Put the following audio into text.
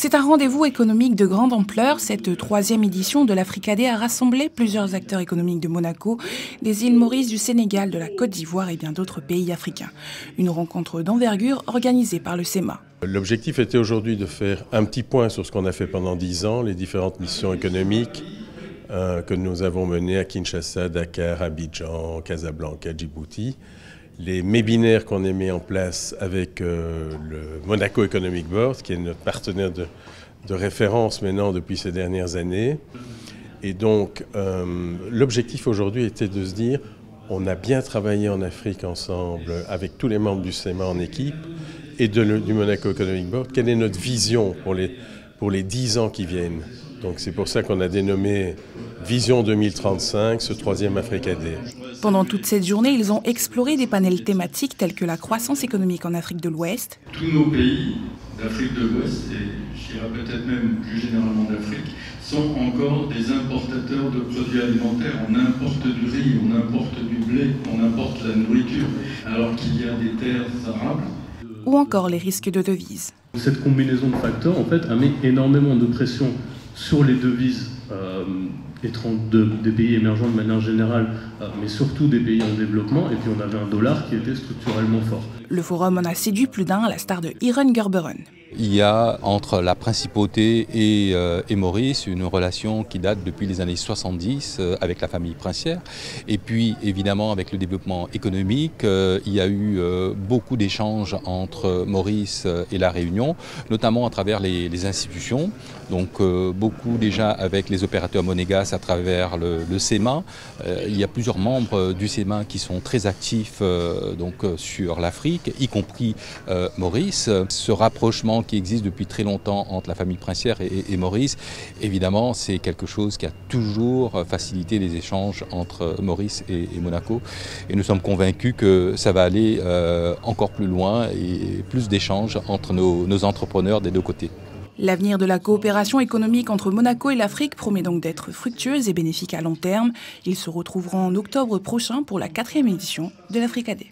C'est un rendez-vous économique de grande ampleur. Cette troisième édition de l'Africadé a rassemblé plusieurs acteurs économiques de Monaco, des îles Maurice, du Sénégal, de la Côte d'Ivoire et bien d'autres pays africains. Une rencontre d'envergure organisée par le SEMA. L'objectif était aujourd'hui de faire un petit point sur ce qu'on a fait pendant 10 ans, les différentes missions économiques que nous avons menées à Kinshasa, Dakar, Abidjan, Casablanca, Djibouti. Les webinaires qu'on a mis en place avec le Monaco Economic Board, qui est notre partenaire de référence maintenant depuis ces dernières années. Et donc, l'objectif aujourd'hui était de se dire, on a bien travaillé en Afrique ensemble, avec tous les membres du SEMA en équipe, et du Monaco Economic Board. Quelle est notre vision pour les 10 ans qui viennent? Donc c'est pour ça qu'on a dénommé Vision 2035, ce troisième Africadé. Pendant toute cette journée, ils ont exploré des panels thématiques tels que la croissance économique en Afrique de l'Ouest. Tous nos pays d'Afrique de l'Ouest, et je dirais peut-être même plus généralement d'Afrique, sont encore des importateurs de produits alimentaires. On importe du riz, on importe du blé, on importe la nourriture, alors qu'il y a des terres arables. Ou encore les risques de devises. Cette combinaison de facteurs, en fait, a mis énormément de pression sur les devises des pays émergents de manière générale, mais surtout des pays en développement. Et puis on avait un dollar qui était structurellement fort. Le forum en a séduit plus d'un, à la star de Iron Gerberen. Il y a entre la principauté et Maurice une relation qui date depuis les années 70 avec la famille princière. Et puis évidemment avec le développement économique, il y a eu beaucoup d'échanges entre Maurice et la Réunion, notamment à travers les institutions. Donc beaucoup déjà avec les opérateurs monégasques à travers le SEMA. Il y a plusieurs membres du SEMA qui sont très actifs sur l'Afrique, y compris Maurice. Ce rapprochement qui existe depuis très longtemps entre la famille princière et Maurice, évidemment, c'est quelque chose qui a toujours facilité les échanges entre Maurice et Monaco. Et nous sommes convaincus que ça va aller encore plus loin et plus d'échanges entre nos entrepreneurs des deux côtés. L'avenir de la coopération économique entre Monaco et l'Afrique promet donc d'être fructueuse et bénéfique à long terme. Ils se retrouveront en octobre prochain pour la 4e édition de l'Africadé.